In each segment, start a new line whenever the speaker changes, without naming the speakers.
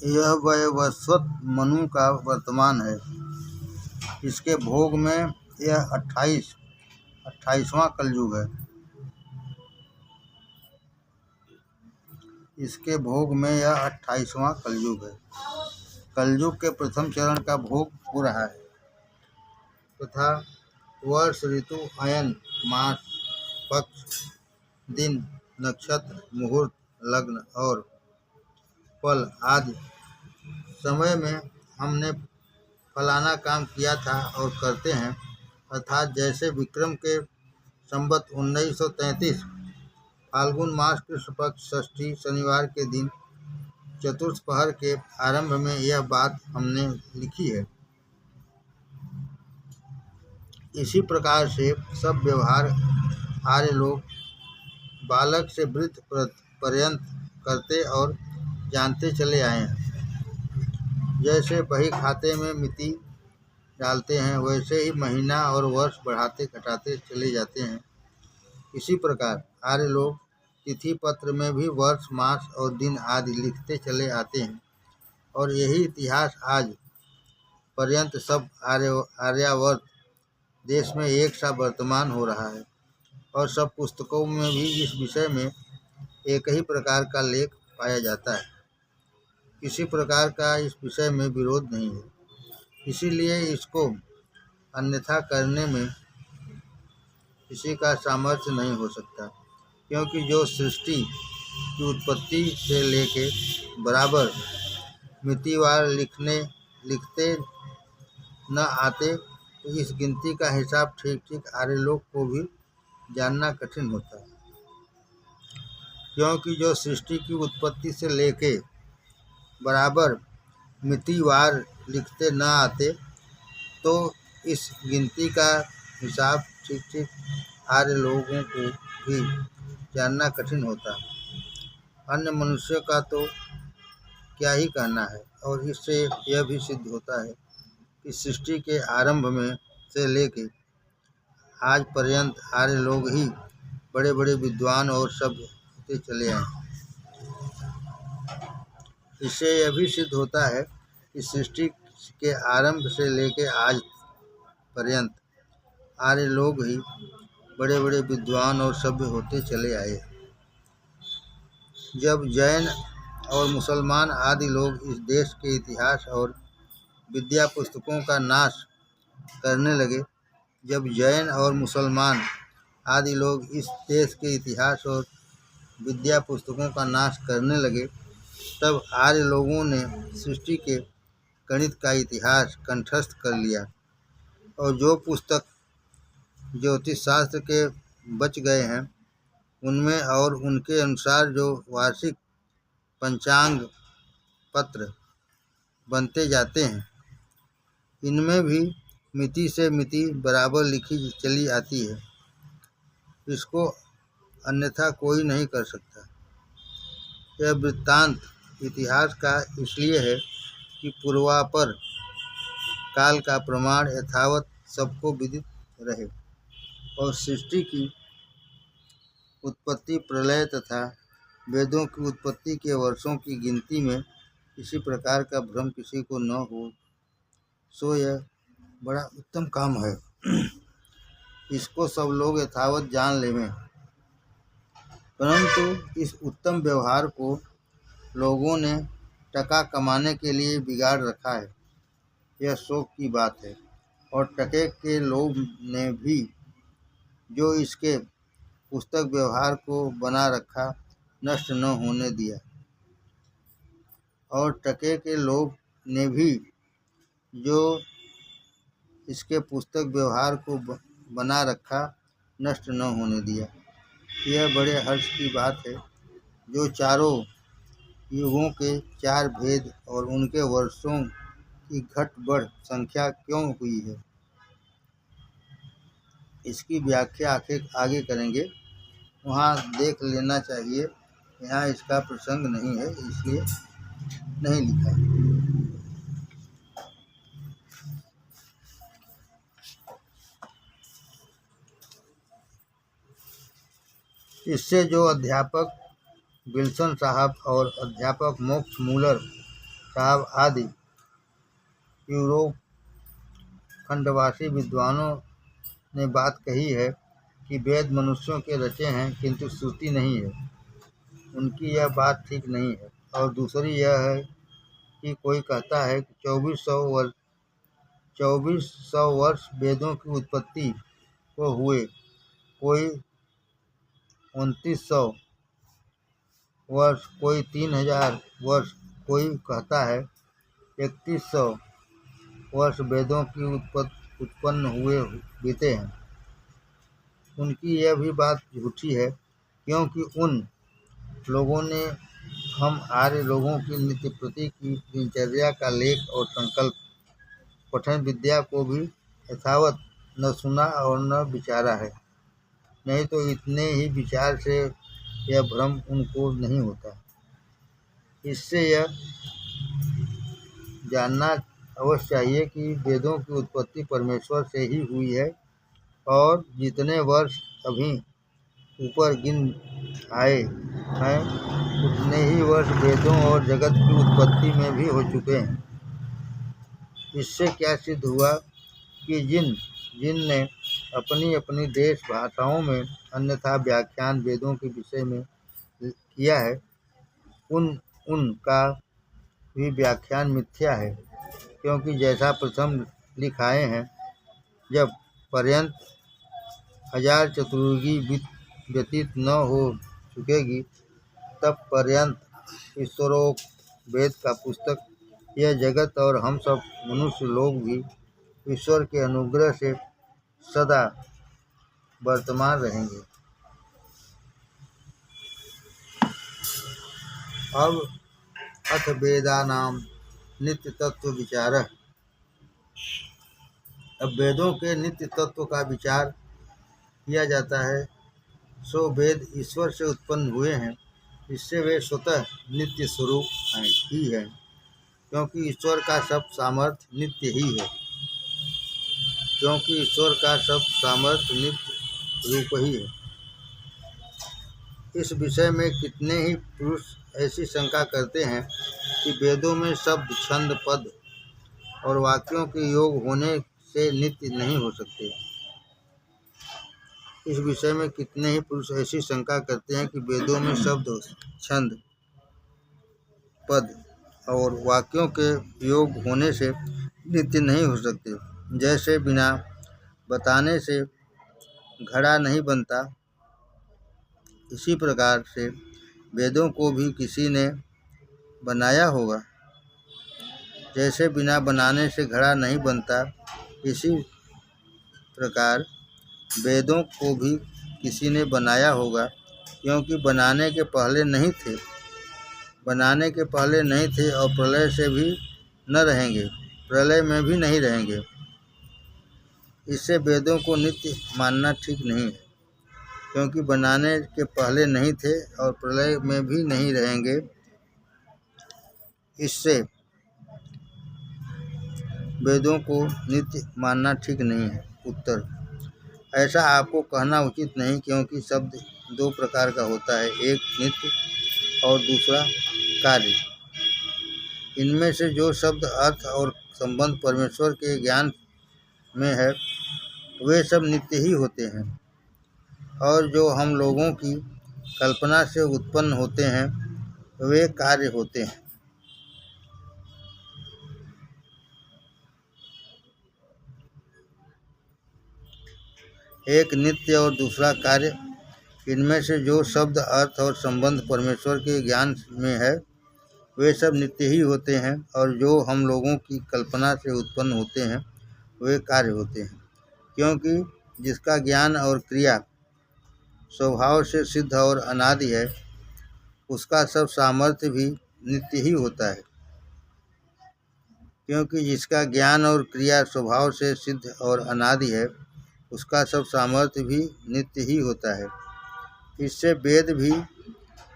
यह वैवस्वत मनु का वर्तमान है। इसके भोग में यह 28वां कलयुग है। इसके भोग में यह 28वां कलयुग है। कलयुग के प्रथम चरण का भोग हो रहा है तथा वर्ष, ऋतु, अयन, मास, पक्ष, दिन, नक्षत्र, मुहूर्त, लग्न और फल आदि समय में हमने फलाना काम किया था और करते हैं, अर्थात जैसे विक्रम के संवत 1933 फाल्गुन मास कृष्ण पक्ष षष्ठी शनिवार के दिन चतुर्थ पहर के आरंभ में यह बात हमने लिखी है। इसी प्रकार से सब व्यवहार आर्य लोग बालक से वृद्ध पर्यंत करते और जानते चले आए हैं। जैसे बही खाते में मिति डालते हैं, वैसे ही महीना और वर्ष बढ़ाते घटाते चले जाते हैं। इसी प्रकार आर्य लोग तिथि पत्र में भी वर्ष, मास और दिन आदि लिखते चले आते हैं और यही इतिहास आज पर्यंत सब आर्यावर्त देश में एक सा वर्तमान हो रहा है और सब पुस्तकों में भी इस विषय में एक ही प्रकार का लेख पाया जाता है। किसी प्रकार का इस विषय में विरोध नहीं है, इसीलिए इसको अन्यथा करने में किसी का सामर्थ्य नहीं हो सकता, क्योंकि जो सृष्टि की उत्पत्ति से लेके बराबर मितिवार लिखते न आते, तो इस गिनती का हिसाब ठीक ठीक आर्य लोग को भी जानना कठिन होता है। क्योंकि जो सृष्टि की उत्पत्ति से लेके बराबर मितिवार लिखते न आते, तो इस गिनती का हिसाब ठीक ठीक आर्य लोगों को भी जानना कठिन होता है। अन्य मनुष्य का तो क्या ही कहना है। और इससे यह भी सिद्ध होता है कि सृष्टि के आरंभ में से लेके आज पर्यंत आर्य लोग ही बड़े बड़े विद्वान और सभ्य होते चले आए। इससे यह भी सिद्ध होता है कि सृष्टि के आरंभ से लेके आज पर्यंत आर्य लोग ही बड़े बड़े विद्वान और सभ्य होते चले आए। जब जैन और मुसलमान आदि लोग इस देश के इतिहास और विद्या पुस्तकों का नाश करने लगे, जब जैन और मुसलमान आदि लोग इस देश के इतिहास और विद्या पुस्तकों का नाश करने लगे, तब आर्य लोगों ने सृष्टि के गणित का इतिहास कंठस्थ कर लिया और जो पुस्तक ज्योतिष शास्त्र के बच गए हैं, उनमें और उनके अनुसार जो वार्षिक पंचांग पत्र बनते जाते हैं, इनमें भी मिति से मिति बराबर लिखी चली आती है। इसको अन्यथा कोई नहीं कर सकता। यह वृत्तांत इतिहास का इसलिए है कि पूर्वापर काल का प्रमाण यथावत सबको विदित रहे और सृष्टि की उत्पत्ति, प्रलय तथा वेदों की उत्पत्ति के वर्षों की गिनती में किसी प्रकार का भ्रम किसी को न हो, सो यह बड़ा उत्तम काम है। इसको सब लोग यथावत जान लेवें। परंतु इस उत्तम व्यवहार को लोगों ने टका कमाने के लिए बिगाड़ रखा है, यह शोक की बात है। और टके के लोग ने भी जो इसके पुस्तक व्यवहार को बना रखा, नष्ट न होने दिया। और टके के लोग ने भी जो इसके पुस्तक व्यवहार को बना रखा, नष्ट न होने दिया। यह बड़े हर्ष की बात है। जो चारों युगों के चार भेद और उनके वर्षों की घट बढ़ संख्या क्यों हुई है, इसकी व्याख्या आगे करेंगे, वहाँ देख लेना चाहिए। यहाँ इसका प्रसंग नहीं है, इसलिए नहीं लिखा है। इससे जो अध्यापक विल्सन साहब और अध्यापक मोक्स मूलर साहब आदि यूरोप खंडवासी विद्वानों ने बात कही है कि वेद मनुष्यों के रचे हैं किंतु श्रुति नहीं है, उनकी यह बात ठीक नहीं है। और दूसरी यह है कि कोई कहता है कि 2400 वर्ष वेदों की उत्पत्ति को हुए, कोई 2900 वर्ष, कोई 3000 वर्ष, कोई कहता है 3100 वर्ष वेदों की उत्पन्न हुए बीते हैं। उनकी यह भी बात झूठी है, क्योंकि उन लोगों ने हम आर्य लोगों की नित्य प्रति की दिनचर्या का लेख और संकल्प पठन विद्या को भी यथावत न सुना और न विचारा है। नहीं तो इतने ही विचार से यह भ्रम उनको नहीं होता। इससे यह जानना अवश्य चाहिए कि वेदों की उत्पत्ति परमेश्वर से ही हुई है, और जितने वर्ष अभी ऊपर गिन आए हैं उतने ही वर्ष वेदों और जगत की उत्पत्ति में भी हो चुके हैं। इससे क्या सिद्ध हुआ कि जिन ने अपनी अपनी देश भाषाओं में अन्यथा व्याख्यान वेदों के विषय में किया है, उनका भी व्याख्यान मिथ्या है। क्योंकि जैसा प्रथम लिखाए हैं, जब पर्यंत 1000 चतुर्युगी व्यतीत न हो चुकेगी, तब पर्यंत ईश्वरोक्त वेद का पुस्तक यह जगत और हम सब मनुष्य लोग भी ईश्वर के अनुग्रह से सदा वर्तमान रहेंगे। अब अथ वेदानाम नित्य तत्व विचार। अब वेदों के नित्य तत्व का विचार किया जाता है। सो वेद ईश्वर से उत्पन्न हुए हैं, इससे वे स्वतः नित्य स्वरूप ही है, क्योंकि ईश्वर का सब सामर्थ्य नित्य ही है। क्योंकि ईश्वर का सब सामर्थ्य नित्य रूप ही है। इस विषय में कितने ही पुरुष ऐसी शंका करते हैं कि वेदों में शब्द, छंद, पद और वाक्यों के योग होने से नित्य नहीं हो सकते। इस विषय में कितने ही पुरुष ऐसी शंका करते हैं कि वेदों में शब्द, छंद, पद और वाक्यों के योग होने से नित्य नहीं हो सकते। जैसे बिना बताने से घड़ा नहीं बनता, इसी प्रकार से वेदों को भी किसी ने बनाया होगा। जैसे बिना बनाने से घड़ा नहीं बनता, इसी प्रकार वेदों को भी किसी ने बनाया होगा, क्योंकि बनाने के पहले नहीं थे और प्रलय से भी न रहेंगे, प्रलय में भी नहीं रहेंगे। इससे वेदों को नित्य मानना ठीक नहीं है, क्योंकि बनाने के पहले नहीं थे और प्रलय में भी नहीं रहेंगे। इससे वेदों को नित्य मानना ठीक नहीं है। उत्तर: ऐसा आपको कहना उचित नहीं, क्योंकि शब्द दो प्रकार का होता है, एक नित्य और दूसरा कार्य। इनमें से जो शब्द, अर्थ और संबंध परमेश्वर के ज्ञान में है, वे सब नित्य ही होते हैं, और जो हम लोगों की कल्पना से उत्पन्न होते हैं, वे कार्य होते हैं। एक नित्य और दूसरा कार्य। इनमें से जो शब्द, अर्थ और संबंध परमेश्वर के ज्ञान में है, वे सब नित्य ही होते हैं, और जो हम लोगों की कल्पना से उत्पन्न होते हैं, वे कार्य होते हैं। क्योंकि जिसका ज्ञान और क्रिया स्वभाव से सिद्ध और अनादि है, उसका सब सामर्थ्य भी नित्य ही होता है। क्योंकि जिसका ज्ञान और क्रिया स्वभाव से सिद्ध और अनादि है, उसका सब सामर्थ्य भी नित्य ही होता है। इससे वेद भी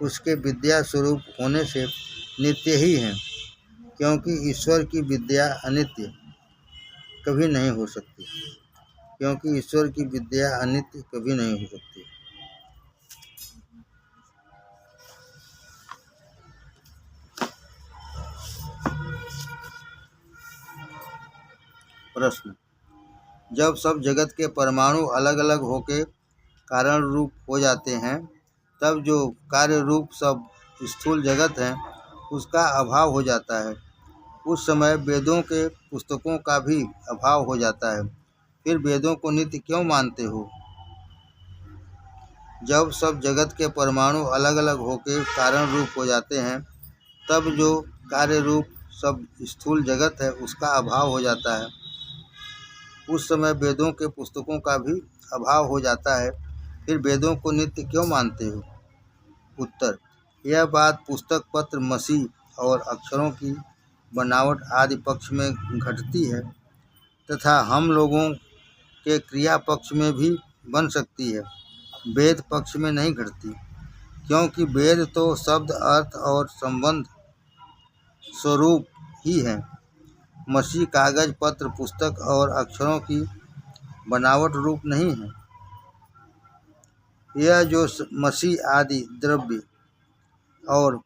उसके विद्या स्वरूप होने से नित्य ही हैं, क्योंकि ईश्वर की विद्या अनित्य कभी नहीं हो सकती। प्रश्न: जब सब जगत के परमाणु अलग अलग होकर कारण रूप हो जाते हैं, तब जो कार्य रूप सब स्थूल जगत है उसका अभाव हो जाता है। उस समय वेदों के पुस्तकों का भी अभाव हो जाता है। फिर वेदों को नित्य क्यों मानते हो? जब सब जगत के परमाणु अलग अलग होकर कारण रूप हो जाते हैं, तब जो कार्य रूप सब स्थूल जगत है उसका अभाव हो जाता है। उस समय वेदों के पुस्तकों का भी अभाव हो जाता है। फिर वेदों को नित्य क्यों मानते हो? उत्तर: यह बात पुस्तक, पत्र, मसी और अक्षरों की बनावट आदि पक्ष में घटती है तथा हम लोगों के क्रिया पक्ष में भी बन सकती है, वेद पक्ष में नहीं घटती, क्योंकि वेद तो शब्द, अर्थ और संबंध स्वरूप ही है। मसी कागज, पत्र, पुस्तक और अक्षरों की बनावट रूप नहीं है। यह जो मसी आदि द्रव्य और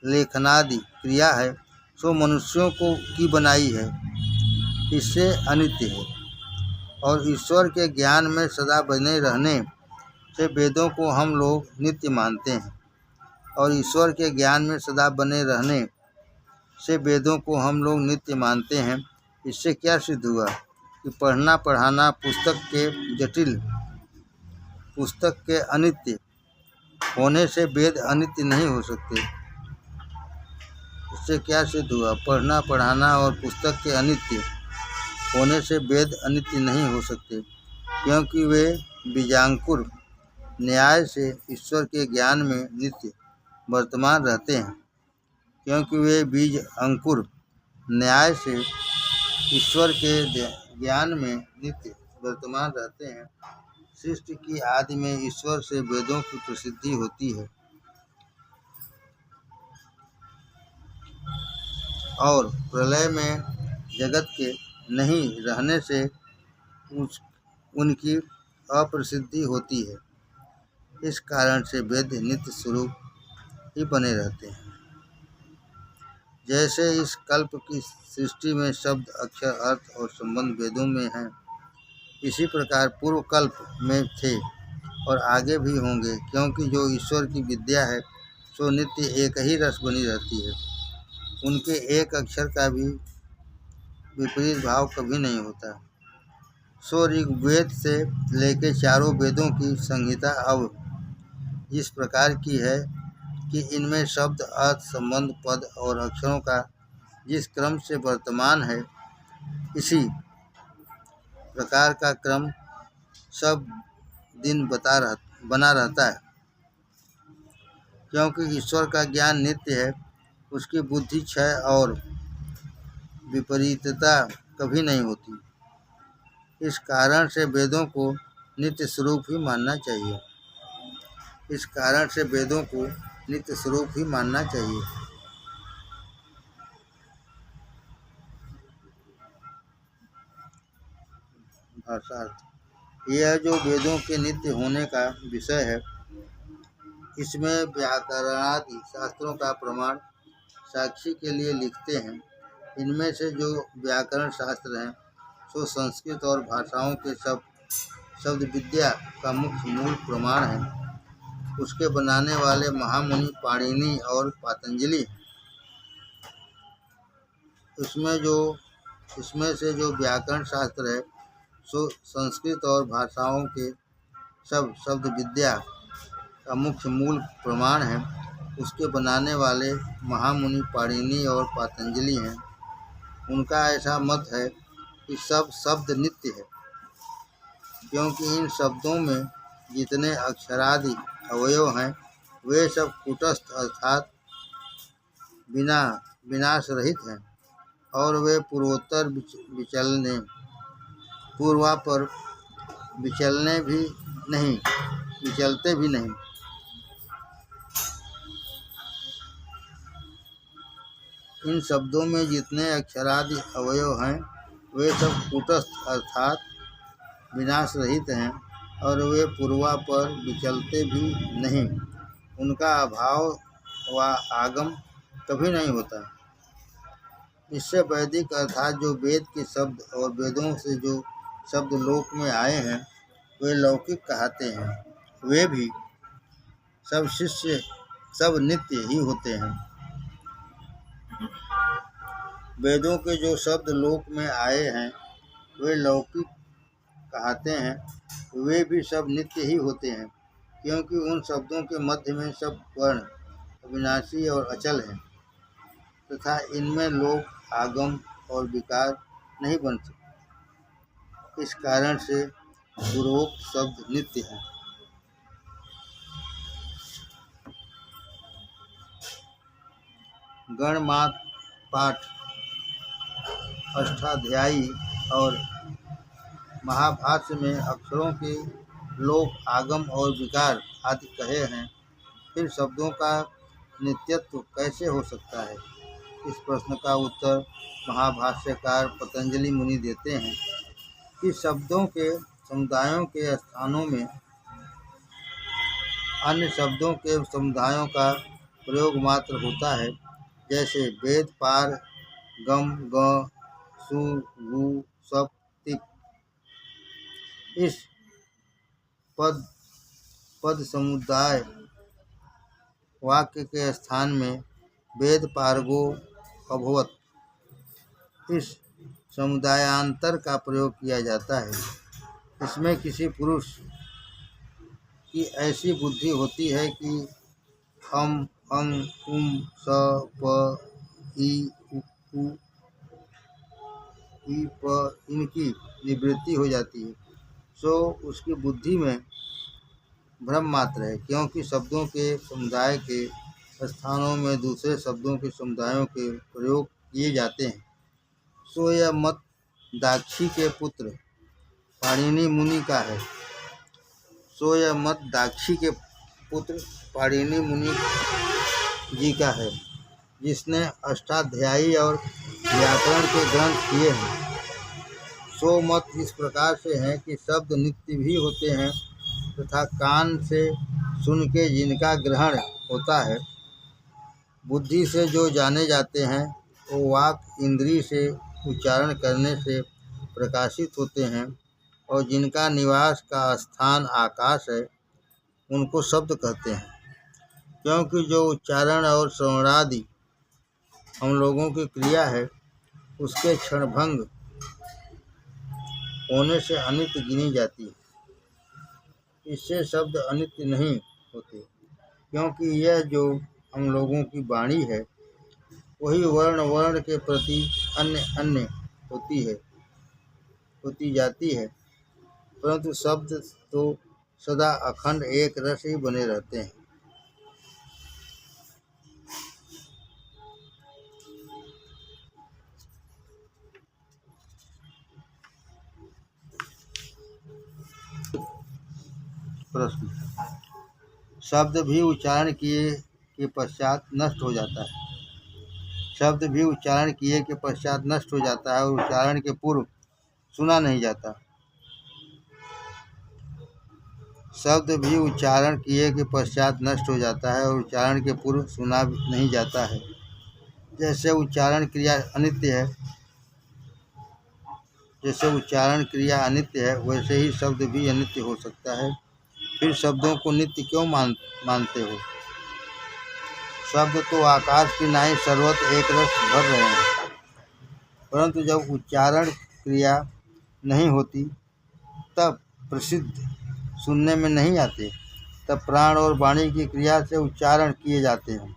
लेखनादि क्रिया है सो मनुष्यों को की बनाई है, इससे अनित्य है। और ईश्वर के ज्ञान में सदा बने रहने से वेदों को हम लोग नित्य मानते हैं। और ईश्वर के ज्ञान में सदा बने रहने से वेदों को हम लोग नित्य मानते हैं। इससे क्या सिद्ध हुआ कि पढ़ना पढ़ाना पुस्तक के जटिल, पुस्तक के अनित्य होने से वेद अनित्य नहीं हो सकते। इससे क्या सिद्ध हुआ? पढ़ना पढ़ाना और पुस्तक के अनित्य होने से वेद अनित्य नहीं हो सकते, क्योंकि वे बीजांकुर न्याय से ईश्वर के ज्ञान में नित्य वर्तमान रहते हैं। क्योंकि वे बीज अंकुर न्याय से ईश्वर के ज्ञान में नित्य वर्तमान रहते हैं। सृष्टि की आदि में ईश्वर से वेदों की प्रसिद्धि होती है और प्रलय में जगत के नहीं रहने से उनकी अप्रसिद्धि होती है। इस कारण से वेद नित्य स्वरूप ही बने रहते हैं। जैसे इस कल्प की सृष्टि में शब्द, अक्षर, अर्थ और संबंध वेदों में हैं, इसी प्रकार पूर्व कल्प में थे और आगे भी होंगे, क्योंकि जो ईश्वर की विद्या है सो नित्य एक ही रस बनी रहती है। उनके एक अक्षर का भी विपरीत भाव कभी नहीं होता। सो ऋग्वेद से लेकर चारों वेदों की संहिता अब इस प्रकार की है कि इनमें शब्द, अर्थ, संबंध, पद और अक्षरों का जिस क्रम से वर्तमान है, इसी प्रकार का क्रम सब दिन बना रहता है। क्योंकि ईश्वर का ज्ञान नित्य है, उसकी बुद्धि क्षय और विपरीतता कभी नहीं होती। इस कारण से वेदों को नित्य स्वरूप ही मानना चाहिए। इस कारण से वेदों को नित्य स्वरूप ही मानना चाहिए। भाषार्थ: यह जो वेदों के नित्य होने का विषय है, इसमें व्याकरणादि शास्त्रों का प्रमाण साक्षी के लिए लिखते हैं। इनमें से जो व्याकरण शास्त्र हैं सो संस्कृत और भाषाओं के शब्द विद्या का मुख्य मूल प्रमाण है। उसके बनाने वाले महामुनि पाणिनि और पातंजलि। इसमें से जो व्याकरण शास्त्र है सो संस्कृत और भाषाओं के शब्द विद्या का मुख्य मूल प्रमाण है। उसके बनाने वाले महामुनि पाणिनि और पातंजलि हैं। उनका ऐसा मत है कि सब शब्द नित्य है, क्योंकि इन शब्दों में जितने अक्षरादि अवयव हैं वे सब कूटस्थ अर्थात विनाश रहित हैं और वे पूर्वापर विचलते भी नहीं। इन शब्दों में जितने अक्षरादि अवयव हैं वे सब कूटस्थ अर्थात विनाश रहित हैं और वे पूर्वापर विचलते भी नहीं। उनका अभाव व आगम कभी नहीं होता। इससे वैदिक अर्थात जो वेद के शब्द और वेदों से जो शब्द लोक में आए हैं वे लौकिक कहते हैं। वे भी सब शिष्य सब नित्य ही होते हैं। वेदों के जो शब्द लोक में आए हैं वे लौकिक कहते हैं। वे भी सब नित्य ही होते हैं, क्योंकि उन शब्दों के मध्य में सब वर्ण अविनाशी और अचल हैं तथा इनमें लोक आगम और विकार नहीं बन सकते। इस कारण से पूर्वोक्त शब्द नित्य हैं। गणमात पाठ अष्टाध्यायी और महाभाष्य में अक्षरों के लोक आगम और विकार आदि कहे हैं। फिर शब्दों का नित्यत्व कैसे हो सकता है? इस प्रश्न का उत्तर महाभाष्यकार पतंजलि मुनि देते हैं कि शब्दों के समुदायों के स्थानों में अन्य शब्दों के समुदायों का प्रयोग मात्र होता है, जैसे वेद पार गम ग सु गु सप तिक। इस पद समुदाय वाक्य के स्थान में वेद पारगो अभवत इस समुदायांतर का प्रयोग किया जाता है। इसमें किसी पुरुष की ऐसी बुद्धि होती है कि अम अंग उम स प ई उ ई प इनकी निवृत्ति हो जाती है, सो उसकी बुद्धि में भ्रम मात्र है, क्योंकि शब्दों के समुदाय के स्थानों में दूसरे शब्दों के समुदायों के प्रयोग किए जाते हैं। सो यह मत दाक्षी के पुत्र पाणिनि मुनि का है। सो यह मत दाक्षी के पुत्र पाणिनि मुनि जी का है, जिसने अष्टाध्यायी और व्याकरण के ग्रंथ किए हैं। सो मत इस प्रकार से है कि शब्द नित्य भी होते हैं तथा कान से सुन के जिनका ग्रहण होता है, बुद्धि से जो जाने जाते हैं, वो वाक इंद्रिय से उच्चारण करने से प्रकाशित होते हैं, और जिनका निवास का स्थान आकाश है उनको शब्द कहते हैं। क्योंकि जो उच्चारण और श्रवणादि हम लोगों की क्रिया है उसके क्षणभंग होने से अनित्य गिनी जाती है। इससे शब्द अनित्य नहीं होते, क्योंकि यह जो हम लोगों की वाणी है वही वर्ण के प्रति अन्य अन्य होती जाती है, परंतु शब्द तो सदा अखंड एक रस ही बने रहते हैं। प्रश्न: शब्द भी उच्चारण किए के पश्चात नष्ट हो जाता है। शब्द भी उच्चारण किए के पश्चात नष्ट हो जाता है और उच्चारण के पूर्व सुना नहीं जाता। शब्द भी उच्चारण किए के पश्चात नष्ट हो जाता है और उच्चारण के पूर्व सुना नहीं जाता है। जैसे उच्चारण क्रिया अनित्य है, वैसे ही शब्द भी अनित्य हो सकता है। फिर शब्दों को नित्य क्यों मानते हो? शब्द तो आकाश की नाई सर्वत्र एक रस भर रहे हैं, परंतु जब उच्चारण क्रिया नहीं होती तब प्रसिद्ध सुनने में नहीं आते। तब प्राण और वाणी की क्रिया से उच्चारण किए जाते हैं,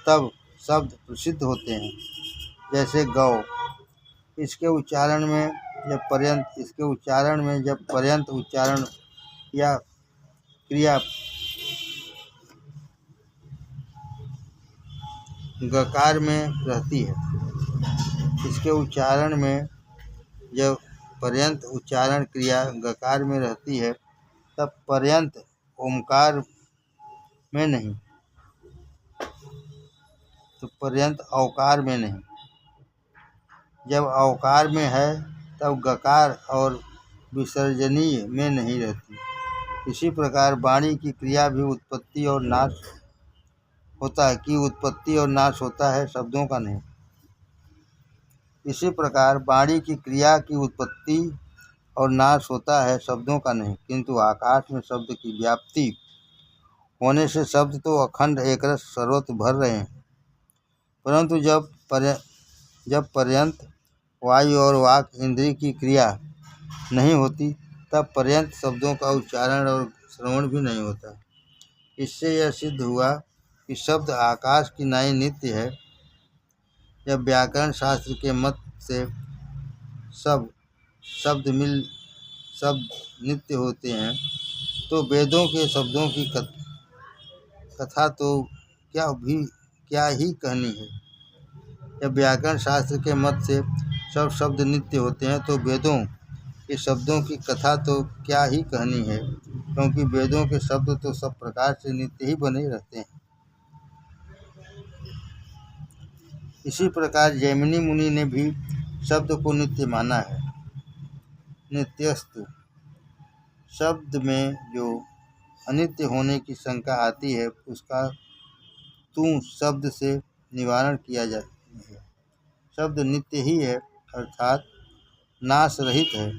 तब शब्द प्रसिद्ध होते हैं। जैसे गौ, इसके उच्चारण में जब पर्यंत उच्चारण या क्रिया गकार में रहती है, इसके उच्चारण में जब पर्यंत उच्चारण क्रिया गकार में रहती है, तब पर्यंत ओमकार में नहीं, तो पर्यंत औकार में नहीं। जब औकार में है तब गकार और विसर्जनीय में नहीं रहती। इसी प्रकार वाणी की क्रिया भी उत्पत्ति और नाश होता है, शब्दों का नहीं। इसी प्रकार वाणी की क्रिया की उत्पत्ति और नाश होता है, शब्दों का नहीं, किंतु आकाश में शब्द की व्याप्ति होने से शब्द तो अखंड एकरस सर्वत्र भर रहे हैं, परंतु जब पर्यंत वायु और वाक इंद्रिय की क्रिया नहीं होती, तब पर्यंत शब्दों का उच्चारण और श्रवण भी नहीं होता। इससे यह सिद्ध हुआ कि शब्द आकाश की नाई नित्य है। जब व्याकरण शास्त्र के मत से सब शब्द नित्य होते हैं, तो वेदों के शब्दों की कथा तो क्या ही कहनी है। जब व्याकरण शास्त्र के मत से सब शब्द नित्य होते हैं, तो वेदों के शब्दों की कथा तो क्या ही कहनी है, क्योंकि वेदों के शब्द तो सब प्रकार से नित्य ही बने रहते हैं। इसी प्रकार जैमिनी मुनि ने भी शब्द को नित्य माना है। नित्यस्तु शब्द में जो अनित्य होने की शंका आती है, उसका तू शब्द से निवारण किया जाता है। शब्द नित्य ही है, अर्थात नाश रहित है,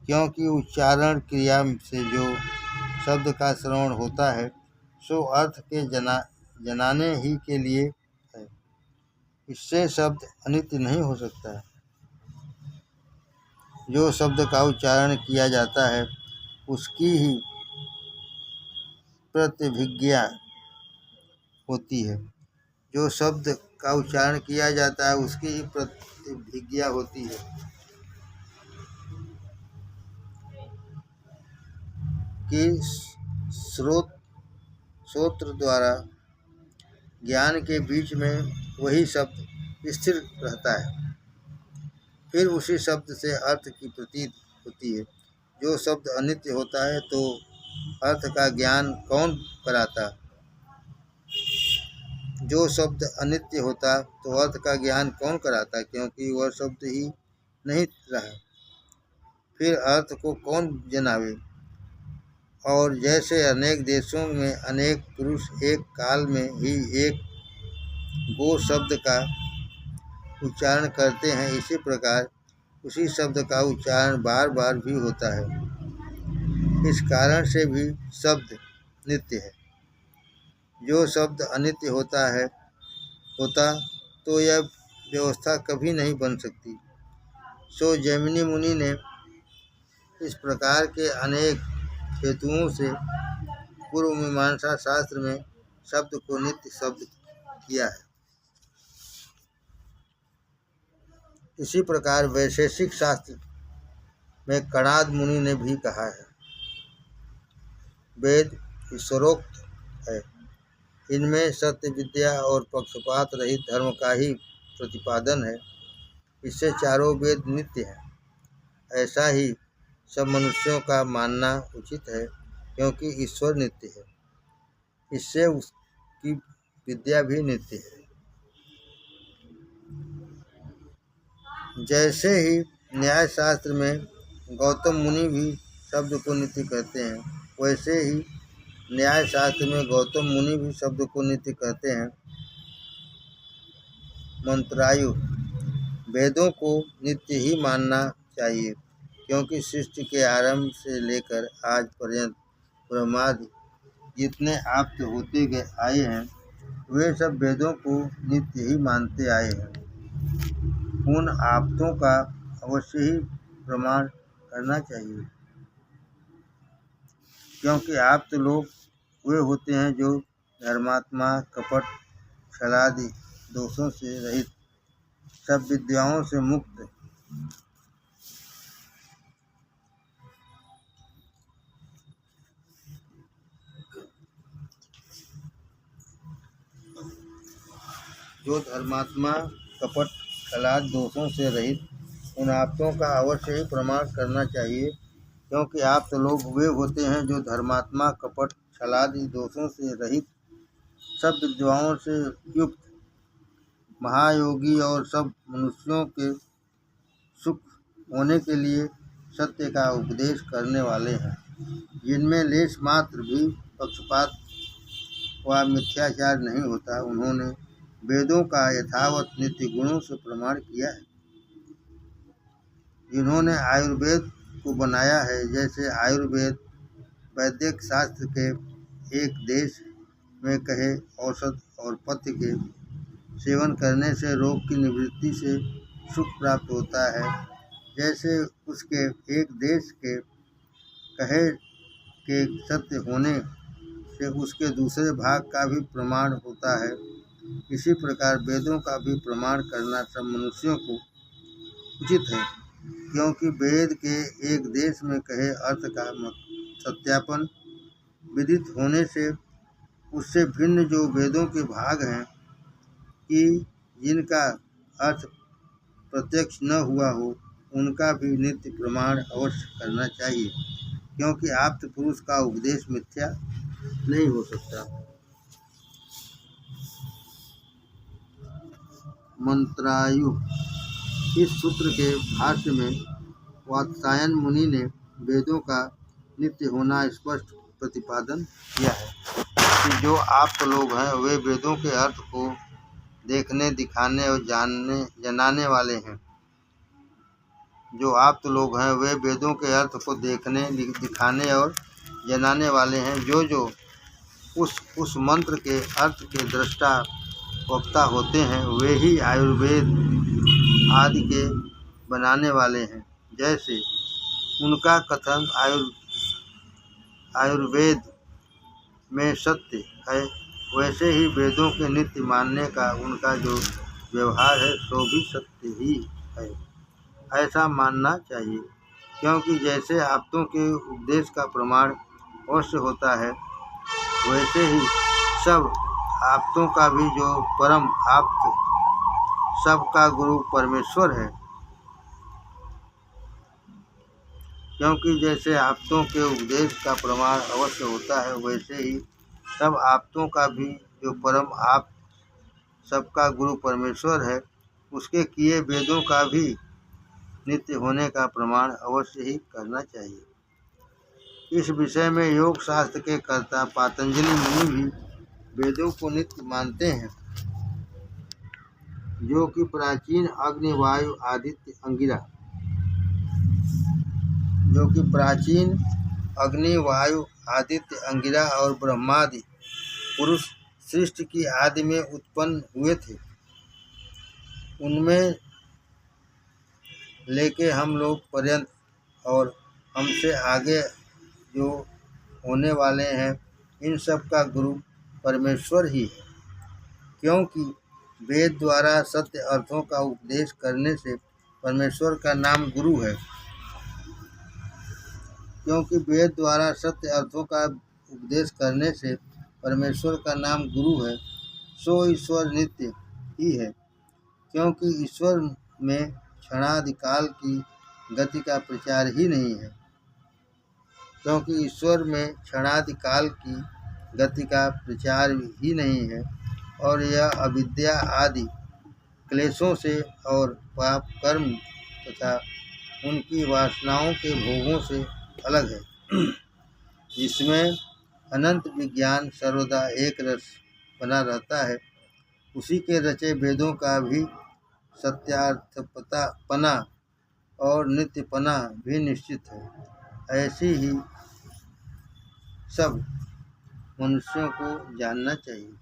क्योंकि उच्चारण क्रिया से जो शब्द का श्रवण होता है, सो अर्थ के जनाने ही के लिए है। इससे शब्द अनित्य नहीं हो सकता है। जो शब्द का उच्चारण किया जाता है, उसकी ही प्रतिभिज्ञा होती है। जो शब्द का उच्चारण किया जाता है, उसकी ही प्रतिभिज्ञा होती है। कि श्रोत्र द्वारा ज्ञान के बीच में वही शब्द स्थिर रहता है, फिर उसी शब्द से अर्थ की प्रतीत होती है। जो शब्द अनित्य होता है, तो अर्थ का ज्ञान कौन कराता? जो शब्द अनित्य होता, तो अर्थ का ज्ञान कौन कराता, क्योंकि वह शब्द ही नहीं रहा, फिर अर्थ को कौन जनावे। और जैसे अनेक देशों में अनेक पुरुष एक काल में ही एक गो शब्द का उच्चारण करते हैं, इसी प्रकार उसी शब्द का उच्चारण बार बार भी होता है। इस कारण से भी शब्द नित्य है। जो शब्द अनित्य होता तो यह व्यवस्था कभी नहीं बन सकती। सो जैमिनी मुनि ने इस प्रकार के अनेक हेतुओं से पूर्व मीमांसा शास्त्र में शब्द को नित्य शब्द किया है। इसी प्रकार वैशेषिक शास्त्र में कणाद मुनि ने भी कहा है, वेद ईश्वरोक्त है, इनमें सत्य विद्या और पक्षपात रहित धर्म का ही प्रतिपादन है। इससे चारों वेद नित्य हैं। ऐसा ही सब मनुष्यों का मानना उचित है, क्योंकि ईश्वर नित्य है। इससे उसकी विद्या भी नित्य है। जैसे ही न्याय शास्त्र में गौतम मुनि भी शब्द को नित्य कहते हैं, वैसे ही न्याय शास्त्र में गौतम मुनि भी शब्द को नित्य कहते हैं। मंत्रायु वेदों को नित्य ही मानना चाहिए, क्योंकि सृष्टि के आरंभ से लेकर आज पर्यंत ब्रह्मादि जितने आप्त होते गए आए हैं, वे सब वेदों को नित्य ही मानते आए हैं। उन आप्तों का अवश्य ही प्रमाण करना चाहिए, क्योंकि आप्त लोग वे होते हैं जो धर्मात्मा, कपट, छलादि दोषों से रहित, सब विद्याओं से मुक्त, जो धर्मात्मा, कपट, छलाद दोषों से रहित, उन आप्तों का अवश्य ही प्रमाण करना चाहिए, क्योंकि आप्त लोग वे होते हैं जो धर्मात्मा, कपट, छलादि दोषों से रहित, सब विद्याओं से युक्त, महायोगी और सब मनुष्यों के सुख होने के लिए सत्य का उपदेश करने वाले हैं, जिनमें लेश मात्र भी पक्षपात व मिथ्याचार नहीं होता। उन्होंने वेदों का यथावत नित्य गुणों से प्रमाण किया है। जिन्होंने आयुर्वेद को बनाया है। जैसे आयुर्वेद वैद्यक शास्त्र के एक देश में कहे औषध और पथ्य के सेवन करने से रोग की निवृत्ति से सुख प्राप्त होता है। जैसे उसके एक देश के कहे के सत्य होने से उसके दूसरे भाग का भी प्रमाण होता है। इसी प्रकार वेदों का भी प्रमाण करना सब मनुष्यों को उचित है, क्योंकि वेद के एक देश में कहे अर्थ का सत्यापन विदित होने से उससे भिन्न जो वेदों के भाग हैं कि जिनका अर्थ प्रत्यक्ष न हुआ हो, उनका भी नित्य प्रमाण अवश्य करना चाहिए, क्योंकि आप्त पुरुष का उपदेश मिथ्या नहीं हो सकता। मंत्रायु। इस सूत्र के भाष्य में वात्सायन मुनि ने वेदों का नित्य होना स्पष्ट प्रतिपादन किया है कि जो आप्त लोग हैं वे वेदों के अर्थ को देखने, दिखाने और जनाने वाले हैं। जो आप्त लोग हैं वे वेदों के अर्थ को देखने, दिखाने और जनाने वाले हैं। जो उस मंत्र के अर्थ के दृष्टा वक्ता होते हैं, वे ही आयुर्वेद आदि के बनाने वाले हैं। जैसे उनका कथन आयुर्वेद में सत्य है, वैसे ही वेदों के नित्य मानने का उनका जो व्यवहार है सो भी सत्य ही है। ऐसा मानना चाहिए, क्योंकि जैसे आप्तों के उपदेश का प्रमाण अवश्य होता है, वैसे ही सब आप्तों का भी जो परम आप्त सबका गुरु परमेश्वर है। क्योंकि जैसे आप्तों के उपदेश का प्रमाण अवश्य होता है, वैसे ही सब आप्तों का भी जो परम आप्त सबका गुरु परमेश्वर है, उसके किए वेदों का भी नित्य होने का प्रमाण अवश्य ही करना चाहिए। इस विषय में योग शास्त्र के कर्ता पातंजलि मुनि भी वेदों को नित्य मानते हैं, जो कि प्राचीन अग्नि, वायु, आदित्य, अंगिरा, और ब्रह्मादि पुरुष सृष्टि की आदि में उत्पन्न हुए थे, उनमें लेके हम लोग पर्यंत और हमसे आगे जो होने वाले हैं, इन सब का गुरु परमेश्वर ही है। क्योंकि वेद द्वारा सत्य अर्थों का उपदेश करने से परमेश्वर का नाम गुरु है। क्योंकि वेद द्वारा सत्य अर्थों का उपदेश करने से परमेश्वर का नाम गुरु है, सो ईश्वर नित्य ही है। क्योंकि ईश्वर में क्षणादि काल की गति का प्रचार ही नहीं है। क्योंकि ईश्वर में क्षणादि काल की गति का प्रचार ही नहीं है, और यह अविद्या आदि क्लेशों से और पाप कर्म तथा उनकी वासनाओं के भोगों से अलग है, जिसमें अनंत विज्ञान सर्वदा एक रस बना रहता है। उसी के रचे वेदों का भी सत्यार्थपना और नित्यपना भी निश्चित है। ऐसी ही सब मनुष्यों को जानना चाहिए।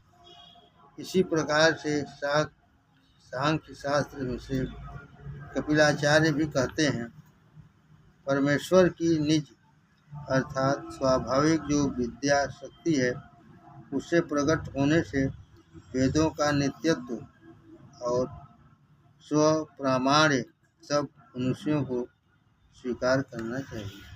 इसी प्रकार से सांख्य शास्त्र से कपिलाचार्य भी कहते हैं, परमेश्वर की निज अर्थात स्वाभाविक जो विद्या शक्ति है, उससे प्रकट होने से वेदों का नित्यत्व और स्वप्रामाण्य सब मनुष्यों को स्वीकार करना चाहिए।